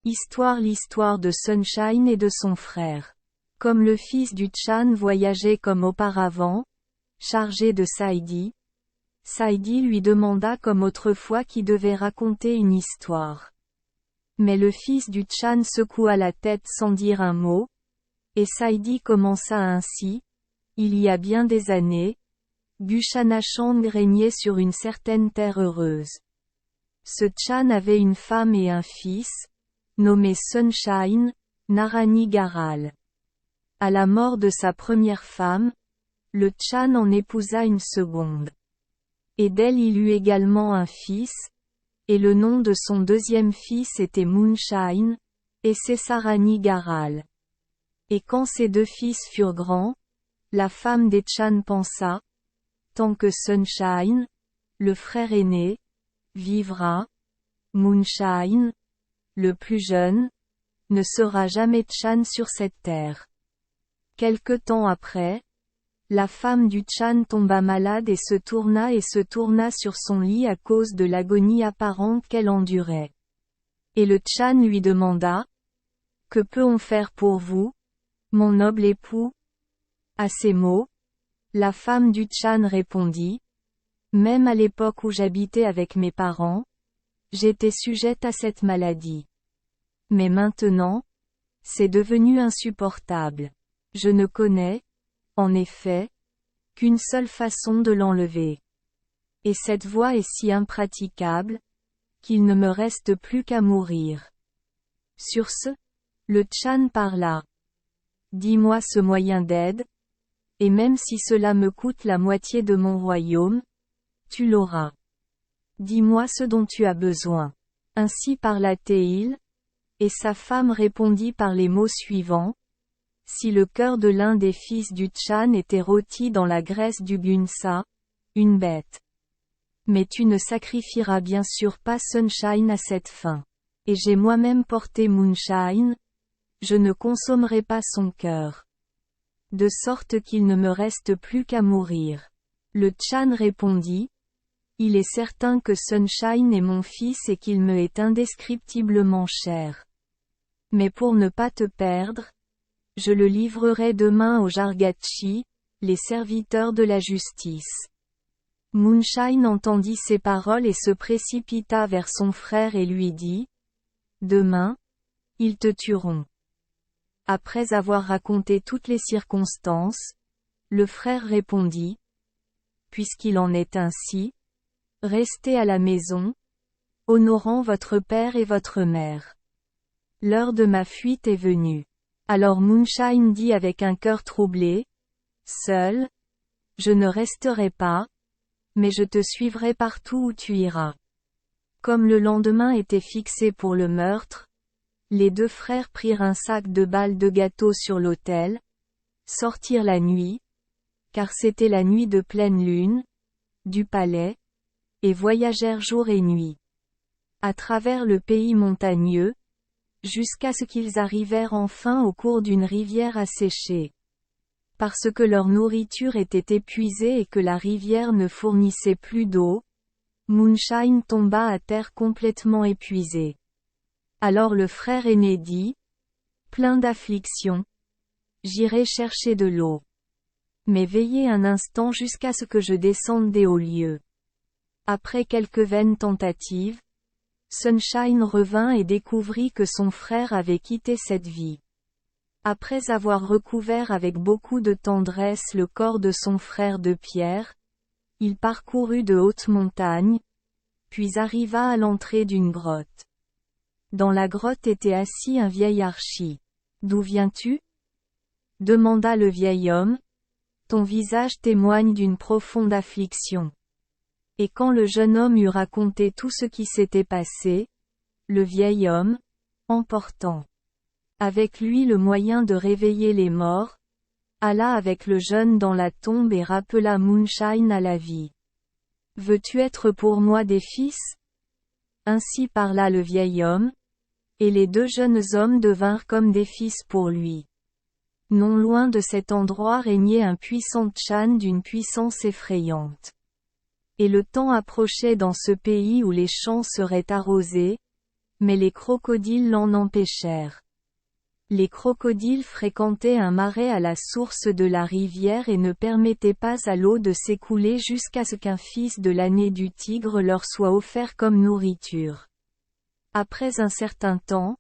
L'histoire de Sunshine et de son frère. Comme le fils du Chan voyageait comme auparavant, chargé de Saidi, Saidi lui demanda comme autrefois qui devait raconter une histoire. Mais le fils du Chan secoua la tête sans dire un mot, et Saidi commença ainsi. Il y a bien des années, Gushanachang régnait sur une certaine terre heureuse. Ce Chan avait une femme et un fils, nommé Sunshine, Narani Garal. À la mort de sa première femme, le Chan en épousa une seconde. Et d'elle il eut également un fils, et le nom de son deuxième fils était Moonshine, et c'est Sarani Garal. Et quand ces deux fils furent grands, la femme des Chan pensa, tant que Sunshine, le frère aîné, vivra, Moonshine, le plus jeune, ne sera jamais Chan sur cette terre. Quelque temps après, la femme du Chan tomba malade et se tourna sur son lit à cause de l'agonie apparente qu'elle endurait. Et le Chan lui demanda, « Que peut-on faire pour vous, mon noble époux ?» À ces mots, la femme du Chan répondit, « Même à l'époque où j'habitais avec mes parents, j'étais sujette à cette maladie. Mais maintenant, c'est devenu insupportable. Je ne connais, en effet, qu'une seule façon de l'enlever. Et cette voie est si impraticable, qu'il ne me reste plus qu'à mourir. » Sur ce, le Chan parla. « Dis-moi ce moyen d'aide, et même si cela me coûte la moitié de mon royaume, tu l'auras. Dis-moi ce dont tu as besoin. » Ainsi parla-t-il, et sa femme répondit par les mots suivants. « Si le cœur de l'un des fils du Chan était rôti dans la graisse du Gunsa, une bête. Mais tu ne sacrifieras bien sûr pas Sunshine à cette fin. Et j'ai moi-même porté Moonshine, je ne consommerai pas son cœur. De sorte qu'il ne me reste plus qu'à mourir. » Le Chan répondit, « Il est certain que Sunshine est mon fils et qu'il me est indescriptiblement cher. Mais pour ne pas te perdre, je le livrerai demain aux Jargachi, les serviteurs de la justice. » Moonshine entendit ces paroles et se précipita vers son frère et lui dit, « Demain, ils te tueront. » Après avoir raconté toutes les circonstances, le frère répondit, « Puisqu'il en est ainsi, restez à la maison, honorant votre père et votre mère. L'heure de ma fuite est venue. » Alors Moonshine dit avec un cœur troublé, « Seul, je ne resterai pas, mais je te suivrai partout où tu iras. » Comme le lendemain était fixé pour le meurtre, les deux frères prirent un sac de balles de gâteau sur l'autel, sortirent la nuit, car c'était la nuit de pleine lune, du palais, et voyagèrent jour et nuit. À travers le pays montagneux, jusqu'à ce qu'ils arrivèrent enfin au cours d'une rivière asséchée. Parce que leur nourriture était épuisée et que la rivière ne fournissait plus d'eau, Moonshine tomba à terre complètement épuisé. Alors le frère aîné dit, plein d'affliction, « J'irai chercher de l'eau. Mais veillez un instant jusqu'à ce que je descende des hauts lieux. » Après quelques vaines tentatives, Sunshine revint et découvrit que son frère avait quitté cette vie. Après avoir recouvert avec beaucoup de tendresse le corps de son frère de pierre, il parcourut de hautes montagnes, puis arriva à l'entrée d'une grotte. Dans la grotte était assis un vieil archi. « D'où viens-tu » demanda le vieil homme. « Ton visage témoigne d'une profonde affliction. » Et quand le jeune homme eut raconté tout ce qui s'était passé, le vieil homme, emportant avec lui le moyen de réveiller les morts, alla avec le jeune dans la tombe et rappela Moonshine à la vie. « Veux-tu être pour moi des fils ?» Ainsi parla le vieil homme, et les deux jeunes hommes devinrent comme des fils pour lui. Non loin de cet endroit régnait un puissant Chan d'une puissance effrayante. Et le temps approchait dans ce pays où les champs seraient arrosés, Mais les crocodiles l'en empêchèrent. Les crocodiles fréquentaient un marais à la source de la rivière et ne permettaient pas à l'eau de s'écouler jusqu'à ce qu'un fils de l'année du tigre leur soit offert comme nourriture. Après un certain temps,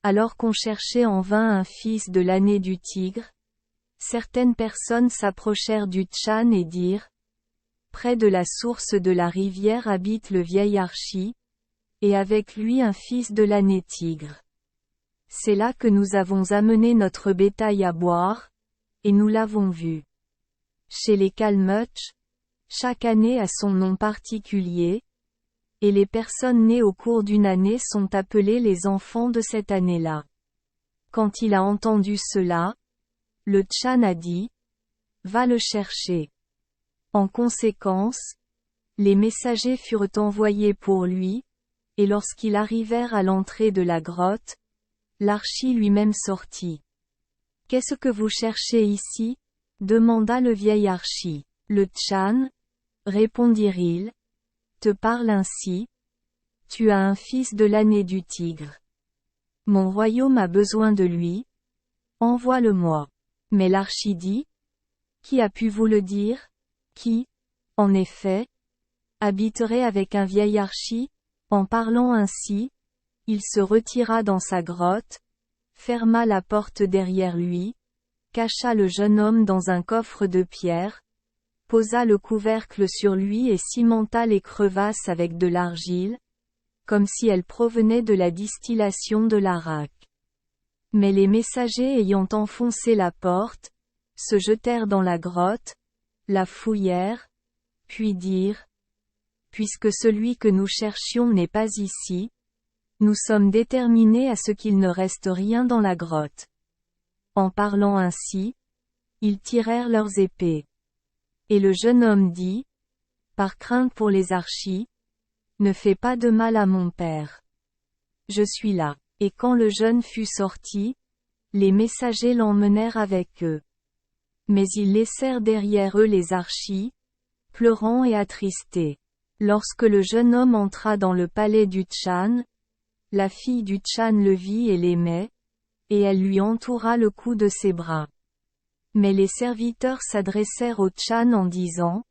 alors qu'on cherchait en vain un fils de l'année du tigre, certaines personnes s'approchèrent du Tchan et dirent: près de la source de la rivière habite le vieil Archi, et avec lui un fils de l'année tigre. C'est là que nous avons amené notre bétail à boire, et nous l'avons vu. Chez les Kalmucks, chaque année a son nom particulier, et les personnes nées au cours d'une année sont appelées les enfants de cette année-là. Quand il a entendu cela, le Tchan a dit: va le chercher. En conséquence, les messagers furent envoyés pour lui, et lorsqu'ils arrivèrent à l'entrée de la grotte, l'Archi lui-même sortit. Qu'est-ce que vous cherchez ici? Demanda le vieil Archi. Le Tchan, répondirent-ils, te parle ainsi: tu as un fils de l'année du tigre. Mon royaume a besoin de lui, envoie-le-moi. Mais l'Archi dit: qui a pu vous le dire? Qui, en effet, habiterait avec un vieil Archi? En parlant ainsi, il se retira dans sa grotte, ferma la porte derrière lui, cacha le jeune homme dans un coffre de pierre, posa le couvercle sur lui et cimenta les crevasses avec de l'argile, comme si elle provenait de la distillation de l'arak. Mais les messagers ayant enfoncé la porte, se jetèrent dans la grotte, la fouillèrent, puis dirent: puisque celui que nous cherchions n'est pas ici, nous sommes déterminés à ce qu'il ne reste rien dans la grotte. En parlant ainsi, ils tirèrent leurs épées. Et le jeune homme dit: par crainte pour les Archis, ne fais pas de mal à mon père. Je suis là. Et quand le jeune fut sorti, les messagers l'emmenèrent avec eux. Mais ils laissèrent derrière eux les Archis, pleurant et attristés. Lorsque le jeune homme entra dans le palais du Tchan, la fille du Tchan le vit et l'aimait, et elle lui entoura le cou de ses bras. Mais les serviteurs s'adressèrent au Tchan en disant: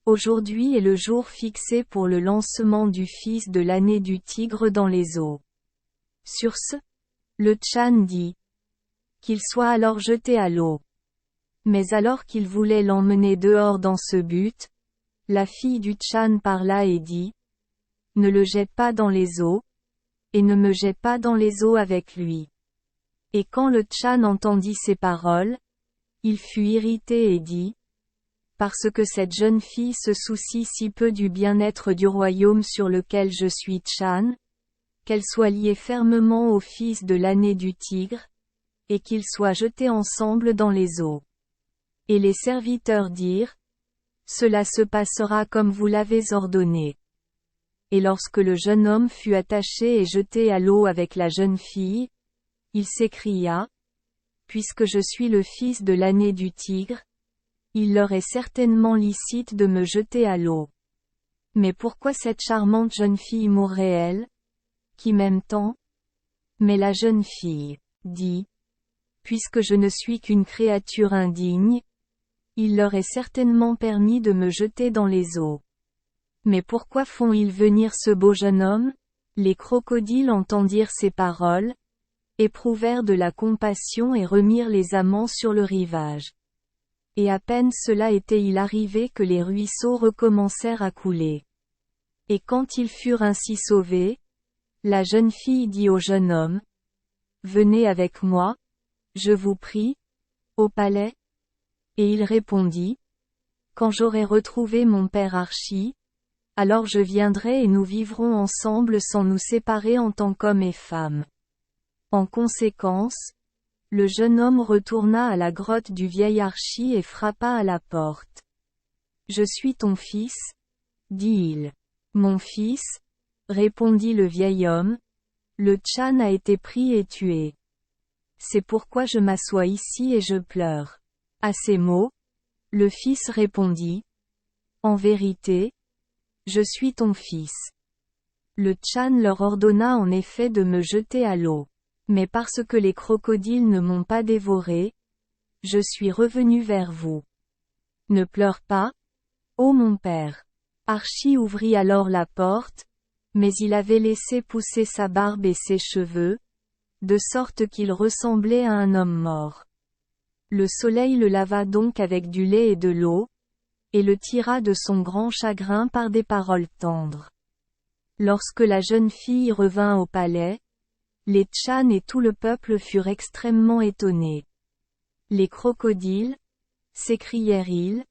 aujourd'hui est le jour fixé pour le lancement du fils de l'année du tigre dans les eaux. Sur ce, le Tchan dit: qu'il soit alors jeté à l'eau. Mais alors qu'il voulait l'emmener dehors dans ce but, la fille du Tchan parla et dit: ne le jette pas dans les eaux, et ne me jette pas dans les eaux avec lui. Et quand le Tchan entendit ces paroles, il fut irrité et dit: parce que cette jeune fille se soucie si peu du bien-être du royaume sur lequel je suis Tchan, qu'elle soit liée fermement au fils de l'année du tigre, et qu'ils soient jetés ensemble dans les eaux. Et les serviteurs dirent: cela se passera comme vous l'avez ordonné. Et lorsque le jeune homme fut attaché et jeté à l'eau avec la jeune fille, il s'écria: puisque je suis le fils de l'année du tigre, il leur est certainement licite de me jeter à l'eau. Mais pourquoi cette charmante jeune fille mourrait-elle, qui m'aime tant? Mais la jeune fille dit: puisque je ne suis qu'une créature indigne, il leur est certainement permis de me jeter dans les eaux. Mais pourquoi font-ils venir ce beau jeune homme? Les crocodiles entendirent ces paroles, éprouvèrent de la compassion et remirent les amants sur le rivage. Et à peine cela était-il arrivé que les ruisseaux recommencèrent à couler. Et quand ils furent ainsi sauvés, la jeune fille dit au jeune homme: venez avec moi, je vous prie, au palais. Et il répondit: quand j'aurai retrouvé mon père Archi, alors je viendrai et nous vivrons ensemble sans nous séparer en tant qu'homme et femme. En conséquence, le jeune homme retourna à la grotte du vieil Archi et frappa à la porte. Je suis ton fils, dit-il. Mon fils, répondit le vieil homme, le Tchan a été pris et tué. C'est pourquoi je m'assois ici et je pleure. À ces mots, le fils répondit: en vérité, je suis ton fils. Le Chan leur ordonna en effet de me jeter à l'eau. Mais parce que les crocodiles ne m'ont pas dévoré, je suis revenu vers vous. Ne pleure pas, ô mon père. Archie ouvrit alors la porte, mais il avait laissé pousser sa barbe et ses cheveux, de sorte qu'il ressemblait à un homme mort. Le soleil le lava donc avec du lait et de l'eau, et le tira de son grand chagrin par des paroles tendres. Lorsque la jeune fille revint au palais, les Chan et tout le peuple furent extrêmement étonnés. Les crocodiles, s'écrièrent-ils,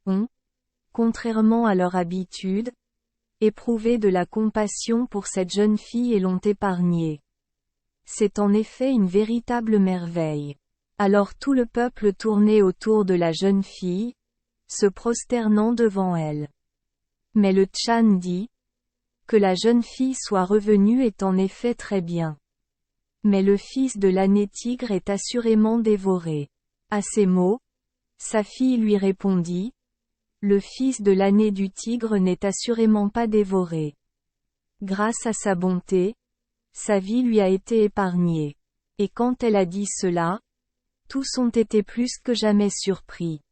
ont, contrairement à leur habitude, éprouvé de la compassion pour cette jeune fille et l'ont épargnée. C'est en effet une véritable merveille. Alors tout le peuple tournait autour de la jeune fille, se prosternant devant elle. Mais le Chan dit, que la jeune fille soit revenue est en effet très bien. Mais le fils de l'âné tigre est assurément dévoré. À ces mots, sa fille lui répondit, le fils de l'âné du tigre n'est assurément pas dévoré. Grâce à sa bonté, sa vie lui a été épargnée. Et quand elle a dit cela, tous ont été plus que jamais surpris.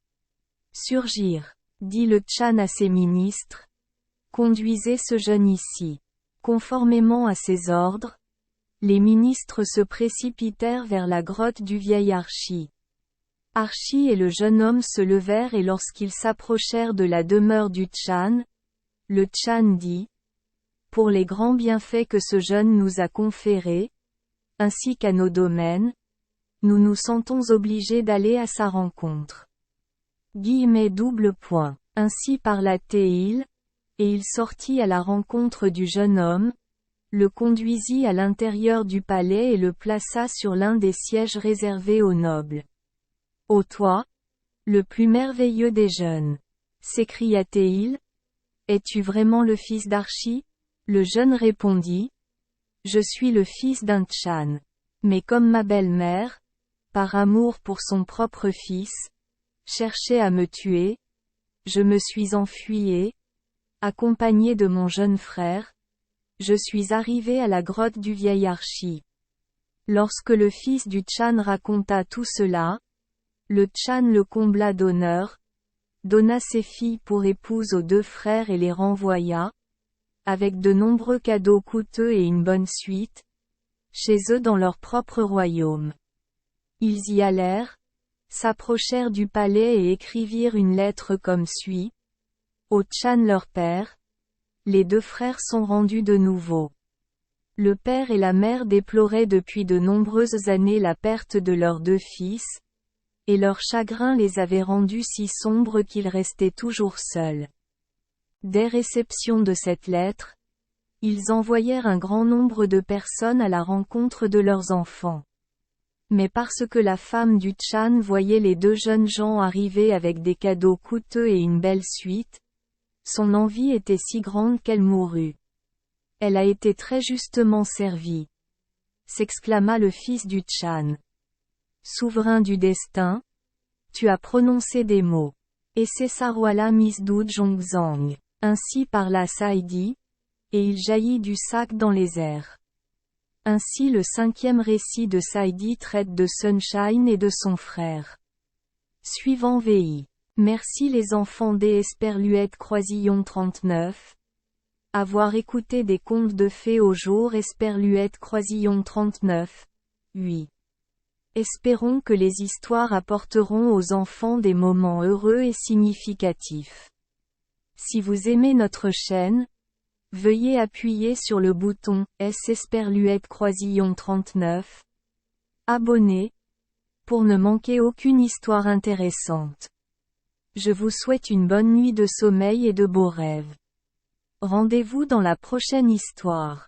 Surgir, dit le Chan à ses ministres, conduisez ce jeune ici. Conformément à ses ordres, les ministres se précipitèrent vers la grotte du vieil Archie. Archie et le jeune homme se levèrent et lorsqu'ils s'approchèrent de la demeure du Chan, le Chan dit, pour les grands bienfaits que ce jeune nous a conférés, ainsi qu'à nos domaines, nous nous sentons obligés d'aller à sa rencontre. Double point. Ainsi parla-t-il, et il sortit à la rencontre du jeune homme, le conduisit à l'intérieur du palais et le plaça sur l'un des sièges réservés aux nobles. Ô toi, le plus merveilleux des jeunes, s'écria-t-il, es-tu vraiment le fils d'Archie? Le jeune répondit, je suis le fils d'un Chan. Mais comme ma belle-mère, par amour pour son propre fils, cherchait à me tuer, je me suis enfui et, accompagné de mon jeune frère, je suis arrivé à la grotte du vieil Archie. Lorsque le fils du Chan raconta tout cela, le Chan le combla d'honneur, donna ses filles pour épouses aux deux frères et les renvoya, avec de nombreux cadeaux coûteux et une bonne suite, chez eux dans leur propre royaume. Ils y allèrent, s'approchèrent du palais et écrivirent une lettre comme suit. Au Chan leur père, les deux frères sont rendus de nouveau. Le père et la mère déploraient depuis de nombreuses années la perte de leurs deux fils, et leur chagrin les avait rendus si sombres qu'ils restaient toujours seuls. Dès réception de cette lettre, ils envoyèrent un grand nombre de personnes à la rencontre de leurs enfants. Mais parce que la femme du Chan voyait les deux jeunes gens arriver avec des cadeaux coûteux et une belle suite, son envie était si grande qu'elle mourut. Elle a été très justement servie, s'exclama le fils du Chan. Souverain du destin, tu as prononcé des mots. Et c'est Sarwala Misdou Zhongzang. Ainsi parla Saidi, et il jaillit du sac dans les airs. Ainsi le cinquième récit de Saidi traite de Sunshine et de son frère. Suivant VI. Merci les enfants des Esperluette Croisillon 39. Avoir écouté des contes de fées au jour Esperluette Croisillon 39. 8. Espérons que les histoires apporteront aux enfants des moments heureux et significatifs. Si vous aimez notre chaîne, veuillez appuyer sur le bouton S Esperluette Croisillon 39. Abonner, pour ne manquer aucune histoire intéressante. Je vous souhaite une bonne nuit de sommeil et de beaux rêves. Rendez-vous dans la prochaine histoire.